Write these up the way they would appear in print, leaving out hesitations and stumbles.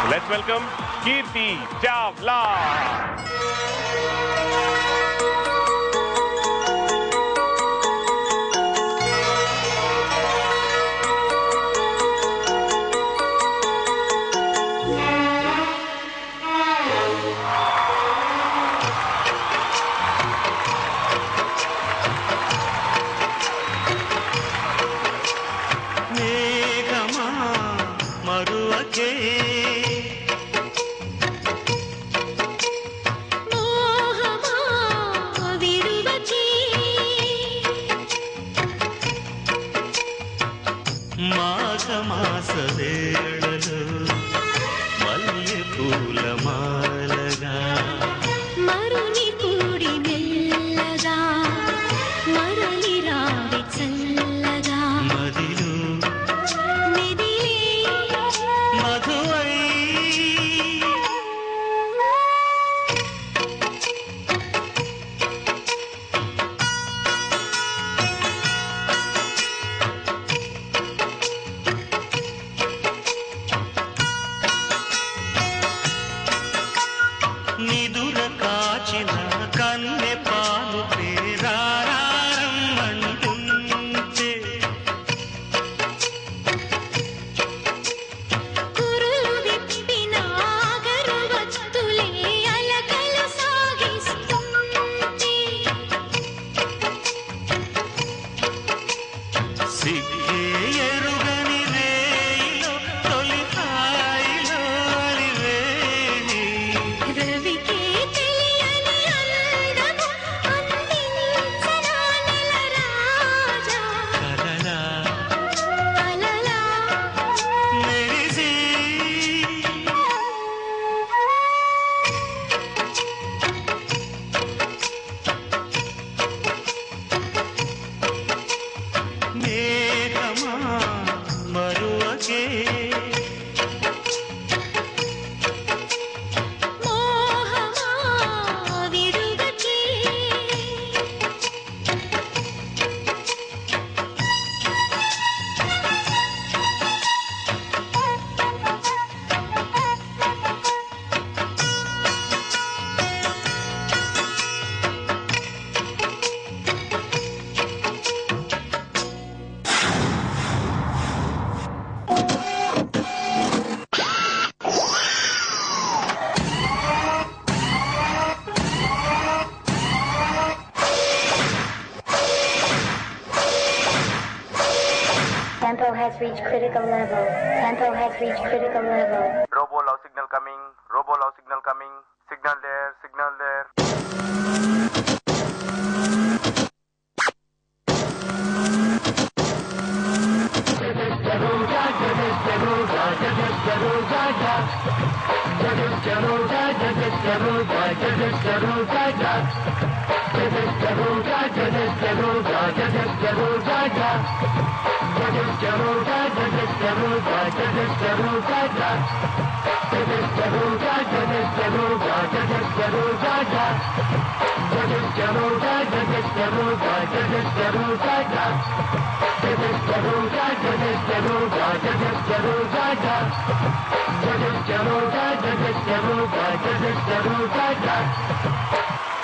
Let's welcome Kirti Chawla. Tempo has reached critical level. Tempo has reached critical level. Robo low signal coming. Robo low signal coming. Signal there. Signal there.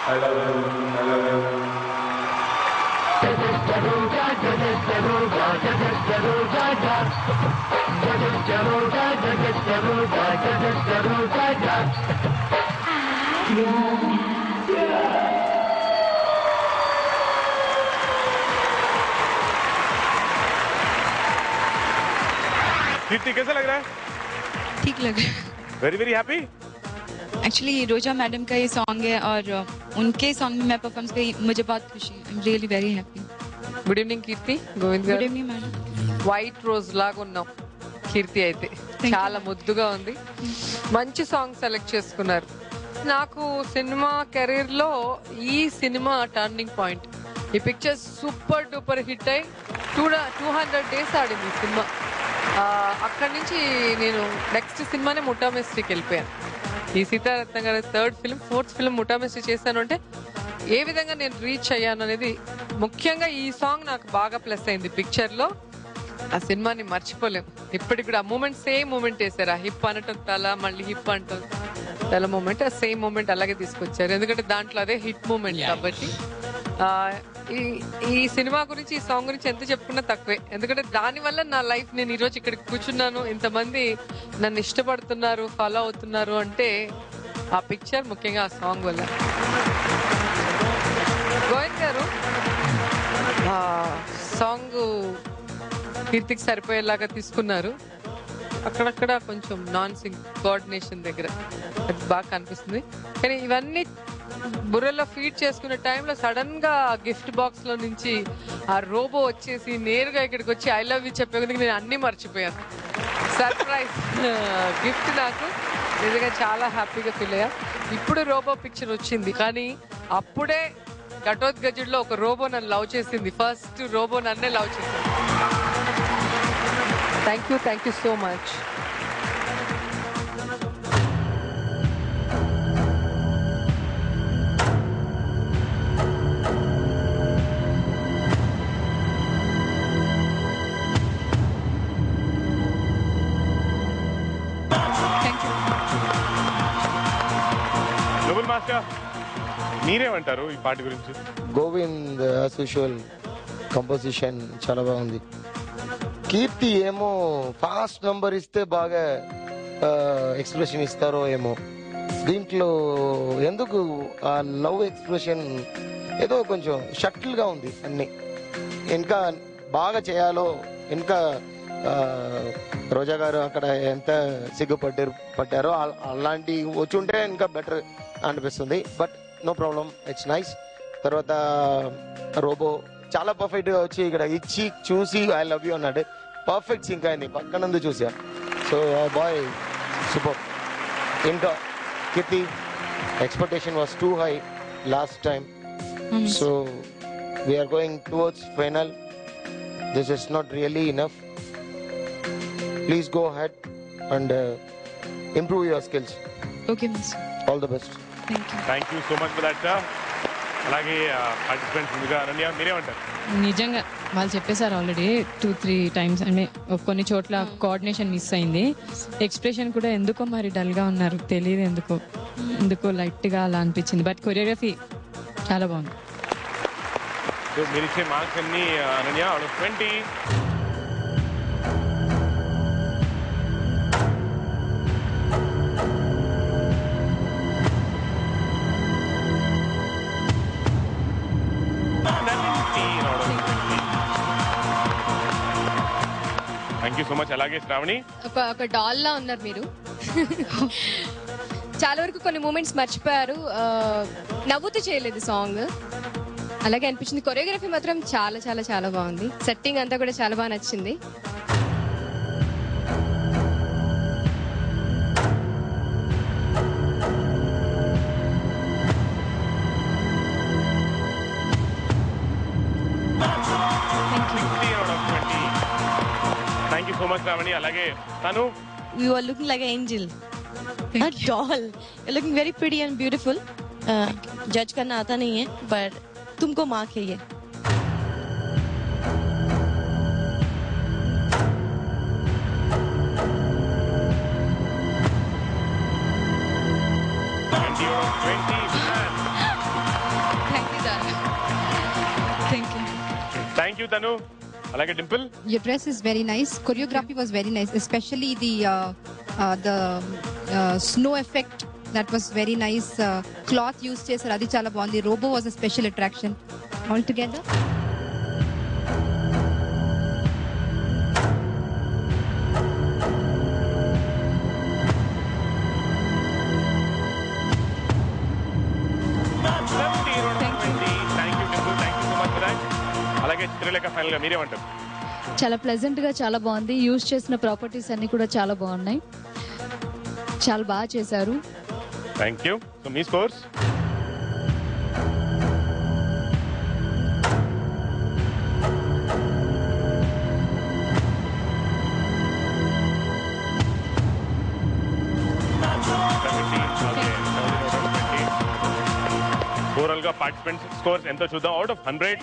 I love you. I love you. कीर्ति कैसा लग रहा है? ठीक लग रहा है। Very very happy. Actually रोजा madam का ये सॉन्ग है और उनके सॉन्ग में मैं परफॉर्म करी, मुझे बहुत खुशी है। I am really very happy. Good evening Keerthi. Govind garu. Good evening madam. White rose లాగా ఉన్నాం కీర్తి అయితే. చాలా ముద్దుగా ఉంది. మంచి సాంగ్ సెలెక్ట్ చేసుకున్నారు. నాకు సినిమా కెరీర్ లో ఈ సినిమా టర్నింగ్ పాయింట్. ఈ పిక్చర్ సూపర్ డూపర్ హిట్ అయి 200 days ఆడింది ఈ సినిమా. అక్కడి నుంచి నేను నెక్స్ట్ సినిమానే ముఠా మిస్టరీకి వెళ్ళిపోయాను. ఈ సీతారత్న గారి థర్డ్ ఫిల్మ్, ఫోర్త్ ఫిల్మ్ ముఠా మిస్టరీ చేశాను అంటే ఏ విధంగా నేను రీచ్ అయ్యాను అనేది ముఖ్యంగా ఈ సాంగ్ నాకు బాగా ప్లస్ అయింది పిక్చర్ లో. ఆ సినిమాని మర్చిపోలేం ఇప్పటికి కూడా. ఆ మూమెంట్ సేమ్ మూమెంట్ వేసారు. ఆ హిప్ అనటం తల, మళ్ళీ హిప్ అంటాం తల మూమెంట్, ఆ సేమ్ మూమెంట్ అలాగే తీసుకొచ్చారు. ఎందుకంటే దాంట్లో అదే హిట్ మూమెంట్ కాబట్టి. ఈ సినిమా గురించి, ఈ సాంగ్ గురించి ఎంత చెప్పుకున్నా తక్కువే. ఎందుకంటే దాని వల్ల నా లైఫ్, నేను ఈ రోజు ఇక్కడికి కూర్చున్నాను, ఇంతమంది నన్ను ఇష్టపడుతున్నారు, ఫాలో అవుతున్నారు అంటే ఆ పిక్చర్, ముఖ్యంగా ఆ సాంగ్ వల్ల. గోవింద్ గారు సాంగ్ కీర్తికి సరిపోయేలాగా తీసుకున్నారు. అక్కడక్కడ కొంచెం నాన్ సింగ్ కోఆర్డినేషన్ దగ్గర అది బాగా కనిపిస్తుంది. కానీ ఇవన్నీ బుర్రలో ఫీడ్ చేసుకునే టైంలో సడన్ గా గిఫ్ట్ బాక్స్ లో నుంచి ఆ రోబో వచ్చేసి నేరుగా ఇక్కడికి వచ్చి ఐ లవ్ యూ చెప్పేందుకు నేను అన్ని మర్చిపోయాను. సర్ప్రైజ్ గిఫ్ట్ నాకు నిజంగా చాలా హ్యాపీగా ఫీల్ అయ్యా. ఇప్పుడు రోబో పిక్చర్ వచ్చింది, కానీ అప్పుడే ఘటోద్గజుడిలో ఒక రోబో నన్ను లవ్ చేసింది. ఫస్ట్ రోబో నన్నే లవ్ చేసింది. Thank you so much. Noble master, మీరేమంటారు ఈ పాట గురించి? గోవింద్ యాజ్ యూజువల్ కంపోజిషన్ చాలా బాగుంది. కీర్తి ఏమో ఫాస్ట్ నంబర్ ఇస్తే బాగా ఎక్స్ప్రెషన్ ఇస్తారో ఏమో. దీంట్లో ఎందుకు ఆ లవ్ ఎక్స్ప్రెషన్ ఏదో కొంచెం షటిల్ గా ఉంది. అన్ని ఇంకా బాగా చేయాలో, ఇంకా రోజా గారు అక్కడ ఎంత పట్టారో అలాంటి వచ్చి ఉంటే ఇంకా బెటర్ అనిపిస్తుంది. But no problem, it's nice. తర్వాత రోబో చాలా పర్ఫెక్ట్ గా వచ్చి ఇక్కడ ఇచ్చి చూసి ఐ లవ్ యూ అన్నాడు. పర్ఫెక్ట్ సింక్ అయింది, పక్కనందు చూసా. So boy super. ఇంకా Keerthi expectation was too high last time, so we're going towards final. This is not really enough. Please go ahead and improve your skills. Okay miss, all the best. Thank you so much for that sir. అలాగే participants ముందుగా అనన్య, మీరేమంటారు? నిజంగా వాళ్ళు చెప్పేశారు already 2-3 times. అంటే కొన్ని చోట్ల coordination miss అయింది. ఎక్స్ప్రెషన్ కూడా ఎందుకో మరి డల్ గా ఉన్నారు, తెలియదు ఎందుకో లైట్ గా అలా అనిపించింది. బట్ కొరియోగ్రఫీ చాలా బాగుంది. సో మీరు ఇచ్చే మార్క్స్ అన్ని Ananya out of 20? Thank you so much. అలాగే శ్రావణి, ఒక డాల్ లా ఉన్నారు మీరు. చాలా వరకు కొన్ని మూమెంట్స్ మర్చిపోయారు, నవ్వుతూ చేయలేదు సాంగ్, అలాగే అనిపించింది. కొరియోగ్రఫీ మాత్రం చాలా చాలా చాలా బాగుంది. సెట్టింగ్ అంతా కూడా చాలా బాగా నచ్చింది. Thank you so much Sravani. అలాగే తను, You are looking like an angel, a doll. You're looking very pretty and beautiful. Judge करना आता नहीं है, but तुमको मार्क है ये. థ్యాంక్ యూ తను. అలాగే Dimple, your dress is very nice, choreography was very nice, especially the snow effect, that was very nice. Cloth use చేశారు, అది చాలా బాగుంది. Robo was a special attraction altogether. అలాగే చిత్రలేఖ, ఫైనల్ గా మీరేమంటారు? చాలా ప్లెజెంట్ గా, చాలా బాగుంది. యూజ్ చేసిన ప్రాపర్టీస్ అన్ని కూడా చాలా బాగున్నాయి, చాలా బాగా చేశారు. Thank you. So me scores? Overall గా పార్టిసిపెంట్స్ స్కోర్స్ ఎంతో చూద్దాం. Out of 100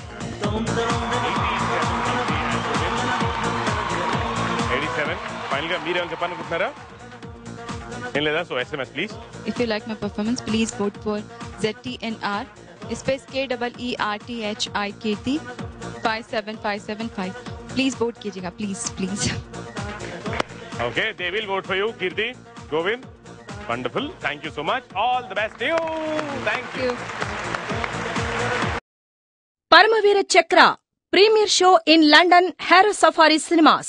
567. ఫైనల్ గా మీరేమైనా చెప్పాలనుకుంటున్నారా? ఏం లేదా? So SMS please. If you like my performance, please vote for ZTNR space KEERTHI Kirti 57575. Please vote कीजिएगा, please. Okay, they will vote for you, Kirti. Govind, wonderful. Thank you so much. All the best to you. Thank you. Paramavira Chakra premiere show in London Harrow Safari Cinemas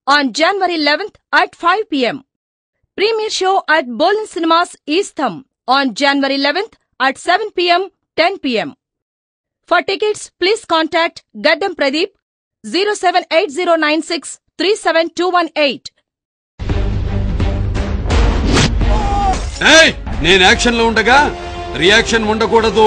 on January 11th at 5 p.m. Premiere show at Boleyn Cinemas Eastham on January 11th at 7 p.m. 10 p.m. For tickets, please contact Gaddam Pradeep 07809637218. నేను action లో ఉండగా reaction ఉండకూడదు.